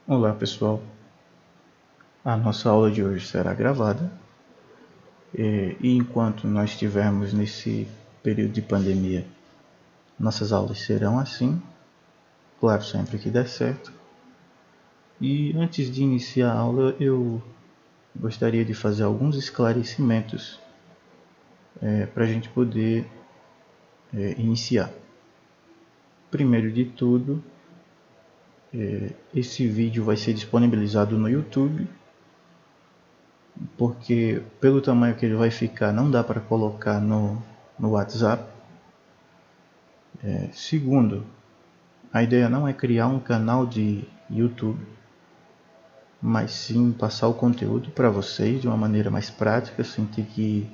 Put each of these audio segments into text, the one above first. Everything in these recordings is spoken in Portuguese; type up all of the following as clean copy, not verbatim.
Olá pessoal, a nossa aula de hoje será gravada e enquanto nós estivermos nesse período de pandemia, nossas aulas serão assim, claro, sempre que der certo. E antes de iniciar a aula eu gostaria de fazer alguns esclarecimentos para a gente poder iniciar. Primeiro de tudo, esse vídeo vai ser disponibilizado no YouTube, porque pelo tamanho que ele vai ficar não dá para colocar no WhatsApp. Segundo, a ideia não é criar um canal de YouTube, mas sim passar o conteúdo para vocês de uma maneira mais prática, sem ter que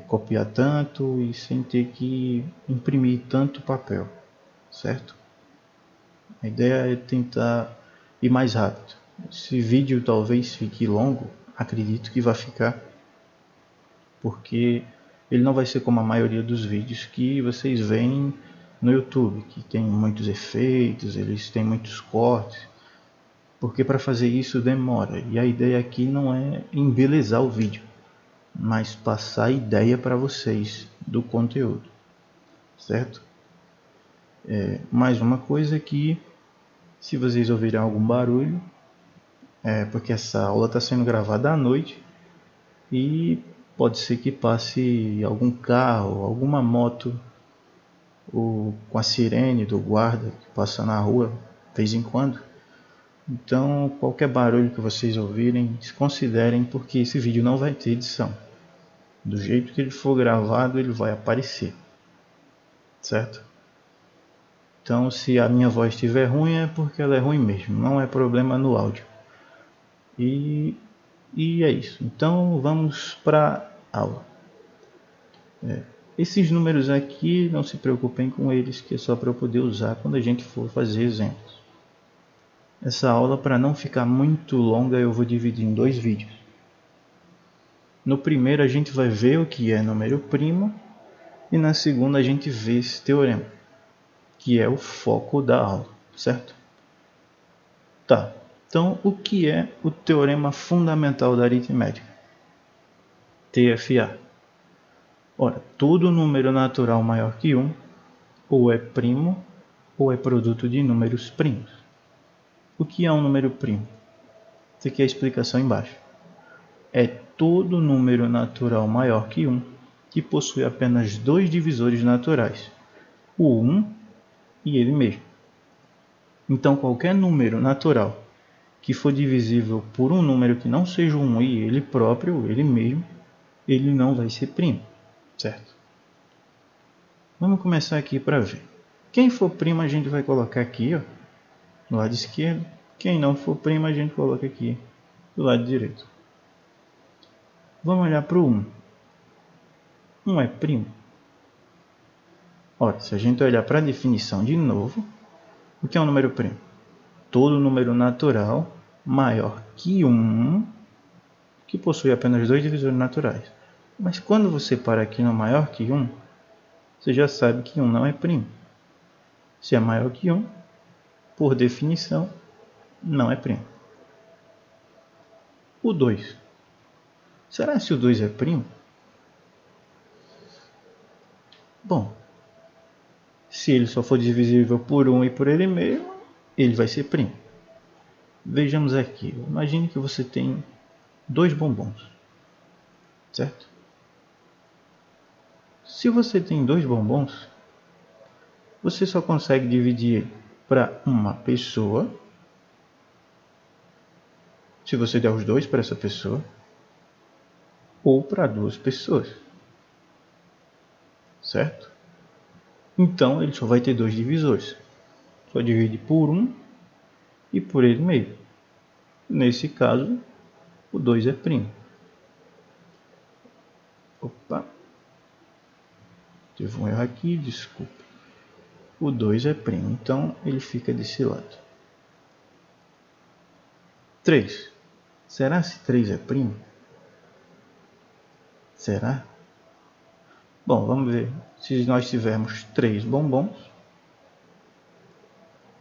copiar tanto e sem ter que imprimir tanto papel, certo? A ideia é tentar ir mais rápido. Esse vídeo talvez fique longo, acredito que vai ficar, porque ele não vai ser como a maioria dos vídeos que vocês veem no YouTube, que tem muitos efeitos, eles têm muitos cortes, porque para fazer isso demora. E a ideia aqui não é embelezar o vídeo, mas passar a ideia para vocês do conteúdo, certo? Mais uma coisa que, se vocês ouvirem algum barulho, é porque essa aula está sendo gravada à noite e pode ser que passe algum carro, alguma moto, ou com a sirene do guarda que passa na rua de vez em quando. Então, qualquer barulho que vocês ouvirem, desconsiderem, porque esse vídeo não vai ter edição. Do jeito que ele for gravado, ele vai aparecer, certo? Então, se a minha voz estiver ruim, é porque ela é ruim mesmo, não é problema no áudio. E é isso. Então, vamos para a aula. Esses números aqui, não se preocupem com eles, que é só para eu poder usar quando a gente for fazer exemplos. Essa aula, para não ficar muito longa, eu vou dividir em dois vídeos. No primeiro, a gente vai ver o que é número primo, e na segunda, a gente vê esse teorema, que é o foco da aula, certo? Tá, então o que é o teorema fundamental da aritmética? TFA. Ora, todo número natural maior que 1 ou é primo ou é produto de números primos. O que é um número primo? Isso aqui é a explicação embaixo. É todo número natural maior que 1 que possui apenas dois divisores naturais, o 1 e ele mesmo. Então, qualquer número natural que for divisível por um número que não seja um e ele próprio, ele mesmo, ele não vai ser primo, certo? Vamos começar aqui para ver. Quem for primo a gente vai colocar aqui, ó, no lado esquerdo. Quem não for primo a gente coloca aqui do lado direito. Vamos olhar para o 1. 1 é primo? Ora, se a gente olhar para a definição de novo, o que é um número primo? Todo número natural maior que 1 que possui apenas dois divisores naturais. Mas quando você para aqui no maior que 1, você já sabe que 1 não é primo. Se é maior que 1, por definição, não é primo. O 2. Será que o 2 é primo? Bom, se ele só for divisível por 1 e por ele mesmo, ele vai ser primo. Vejamos aqui. Imagine que você tem dois bombons, certo? Se você tem dois bombons, você só consegue dividir para uma pessoa, se você der os dois para essa pessoa, ou para duas pessoas, certo? Então ele só vai ter dois divisores, só divide por 1 e por ele mesmo. Nesse caso, o 2 é primo. Opa, teve um erro aqui, desculpe. O 2 é primo, então ele fica desse lado. 3. Será se 3 é primo? Será? Bom, vamos ver. Se nós tivermos 3 bombons,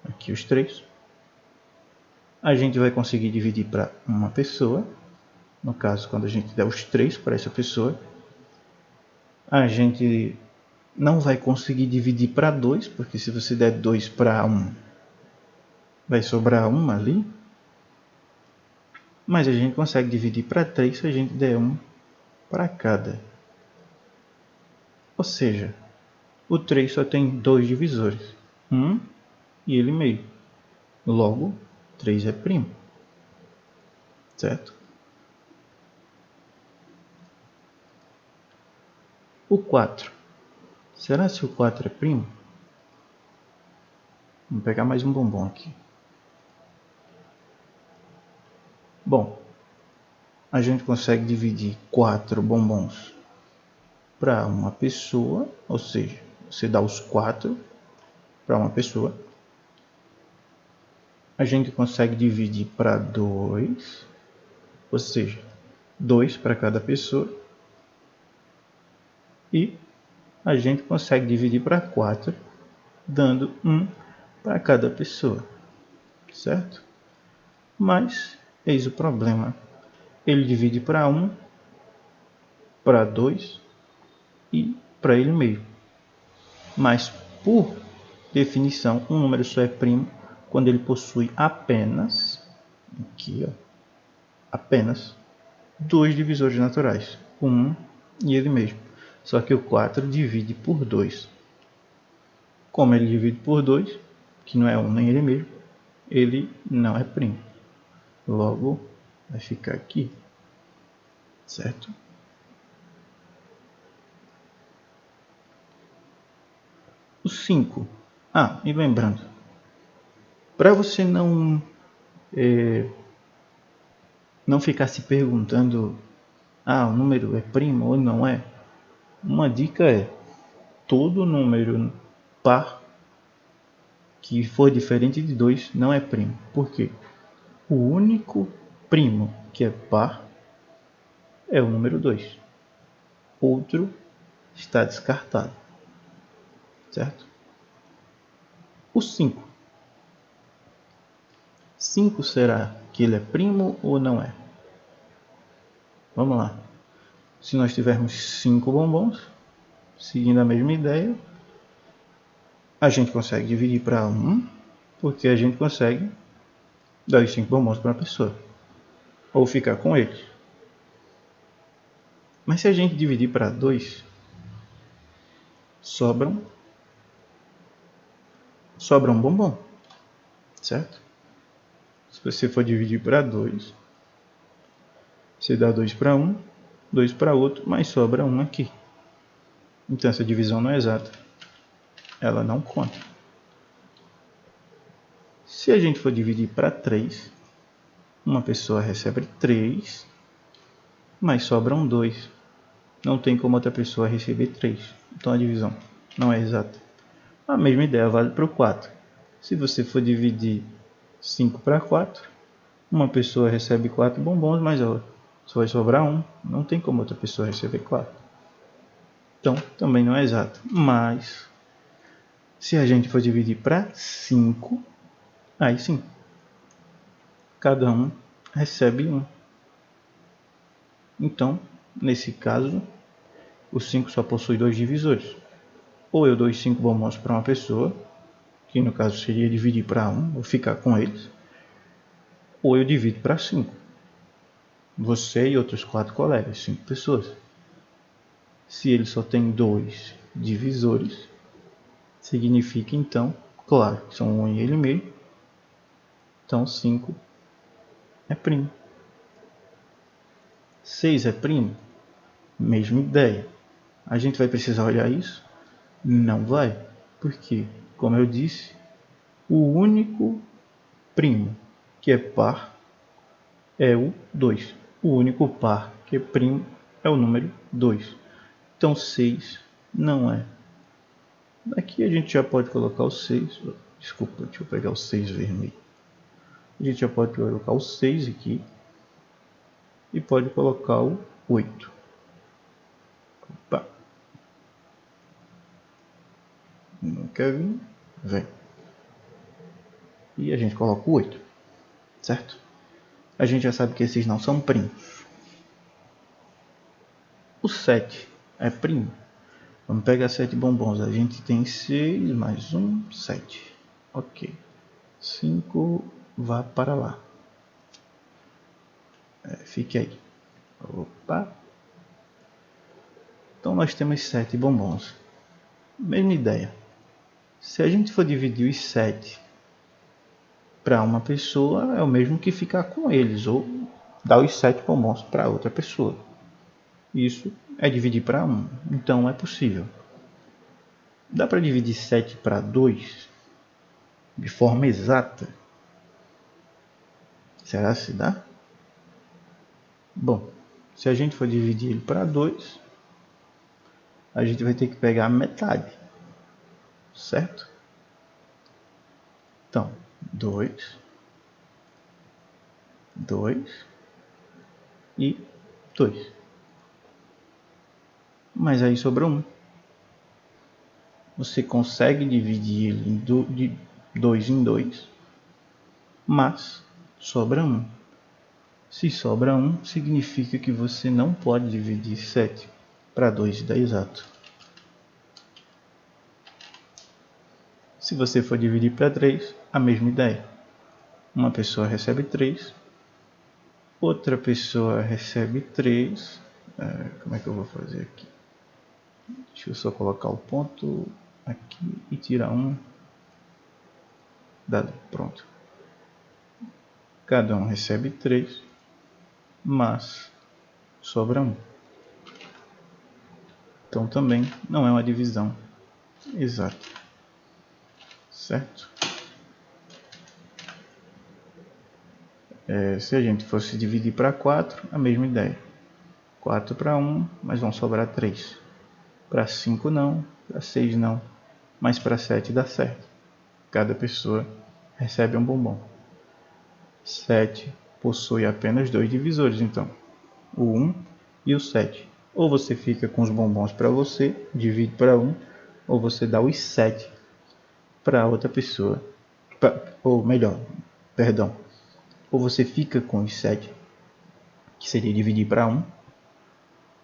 aqui os 3, A gente vai conseguir dividir para uma pessoa. No caso, quando a gente der os 3 para essa pessoa. A gente não vai conseguir dividir para 2, porque se você der 2 para 1, vai sobrar 1 ali. Mas a gente consegue dividir para 3 se a gente der 1 para cada. Ou seja, o 3 só tem 2 divisores, 1 e ele meio. Logo, 3 é primo. Certo? O 4. Será se o 4 é primo? Vamos pegar mais um bombom aqui. Bom, a gente consegue dividir 4 bombons para uma pessoa, ou seja, você dá os 4 para uma pessoa. A gente consegue dividir para 2, ou seja, 2 para cada pessoa. E a gente consegue dividir para 4, dando 1 para cada pessoa, certo? Mas, eis o problema. Ele divide para 1, para 2 e para ele mesmo. Mas, por definição, um número só é primo quando ele possui apenas, aqui ó, apenas 2 divisores naturais, 1 e ele mesmo. Só que o 4 divide por 2. Como ele divide por 2, que não é 1 nem ele mesmo, ele não é primo. Logo, vai ficar aqui, certo? O 5. E lembrando, para você não ficar se perguntando, o número é primo ou não é, uma dica é, todo número par que for diferente de 2 não é primo. Por quê? O único primo que é par é o número 2. Outro está descartado, certo? O 5. 5 será que ele é primo ou não é? Vamos lá. Se nós tivermos 5 bombons, seguindo a mesma ideia, a gente consegue dividir para 1, porque a gente consegue dar os 5 bombons para uma pessoa, ou ficar com eles. Mas se a gente dividir para 2, sobra um bombom, certo? Se você for dividir para 2, você dá 2 para um, 2 para outro, mas sobra 1 aqui. Então essa divisão não é exata, ela não conta. Se a gente for dividir para 3, uma pessoa recebe 3, mas sobram 2. Não tem como outra pessoa receber 3. Então a divisão não é exata. A mesma ideia vale para o 4. Se você for dividir 5 para 4, uma pessoa recebe 4 bombons, mas só vai sobrar 1. Não tem como outra pessoa receber 4. Então também não é exato. Mas se a gente for dividir para 5, aí sim, cada um recebe 1. Então, nesse caso, o 5 só possui 2 divisores. Ou eu dou os 5 bombons para uma pessoa, que no caso seria dividir para 1, ou ficar com eles, ou eu divido para 5. Você e outros 4 colegas, 5 pessoas. Se ele só tem 2 divisores, significa então, claro, que são 1 e ele meio, então 5 é primo. 6 é primo? Mesma ideia. A gente vai precisar olhar isso? Não vai. Porque, como eu disse, o único primo que é par é o 2. O único par que é primo é o número 2. Então 6 não é. Aqui a gente já pode colocar o 6. Desculpa, deixa eu pegar o 6 vermelho. A gente já pode colocar o 6 aqui. E pode colocar o 8. Opa. Não quer vir? Vem. E a gente coloca o 8. certo? A gente já sabe que esses não são primos. O 7 é primo. Vamos pegar 7 bombons. A gente tem 6 mais 1, 7. Ok. 5 vá para lá. Fique aí. Opa. Então nós temos 7 bombons. Mesma ideia. Se a gente for dividir os 7 para uma pessoa, é o mesmo que ficar com eles, ou dar os 7 bombons para outra pessoa. Isso é dividir para 1, então é possível. Dá para dividir 7 para 2 de forma exata? Será se dá? Bom, se a gente for dividir ele para 2, a gente vai ter que pegar a metade, certo? Então, 2, 2 e 2. Mas aí sobrou 1. Você consegue dividir ele de 2 em 2, mas sobra 1. Se sobra 1, significa que você não pode dividir 7 para 2 e dar exato. Se você for dividir para 3, a mesma ideia. Uma pessoa recebe 3, outra pessoa recebe 3. Como é que eu vou fazer aqui? Deixa eu só colocar o ponto aqui e tirar 1. Dado, pronto. Cada um recebe 3, mas sobra 1. Então também não é uma divisão exata, certo? Se a gente fosse dividir para 4, a mesma ideia. 4 para 1, mas vão sobrar 3. Para 5 não, para 6 não, mas para 7 dá certo. Cada pessoa recebe um bombom. 7 possui apenas 2 divisores, então, o 1 e o 7. Ou você fica com os bombons para você, divide para 1, ou você dá os 7 para outra pessoa. Ou melhor, perdão, ou você fica com os 7, que seria dividir para 1,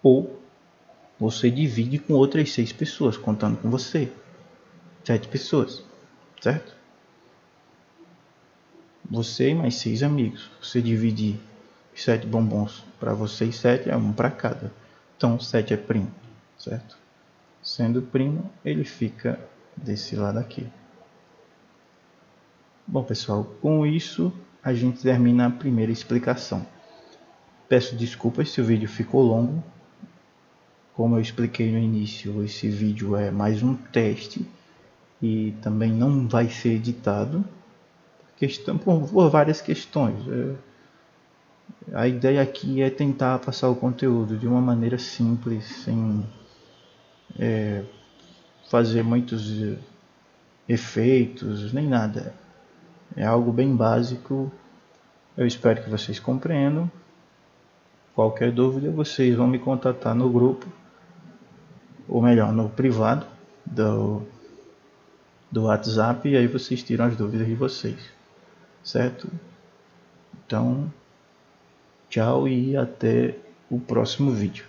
ou você divide com outras 6 pessoas, contando com você. 7 pessoas, certo? Você e mais 6 amigos. Você dividir 7 bombons para vocês 7, é 1 para cada. Então 7 é primo, certo? Sendo primo, ele fica desse lado aqui. Bom, pessoal, com isso a gente termina a primeira explicação. Peço desculpas se o vídeo ficou longo. Como eu expliquei no início, esse vídeo é mais um teste e também não vai ser editado por várias questões. A ideia aqui é tentar passar o conteúdo de uma maneira simples, sem fazer muitos efeitos, nem nada. É algo bem básico. Eu espero que vocês compreendam. Qualquer dúvida, vocês vão me contatar no grupo, ou melhor, no privado do WhatsApp, e aí vocês tiram as dúvidas de vocês, certo? Então, tchau e até o próximo vídeo.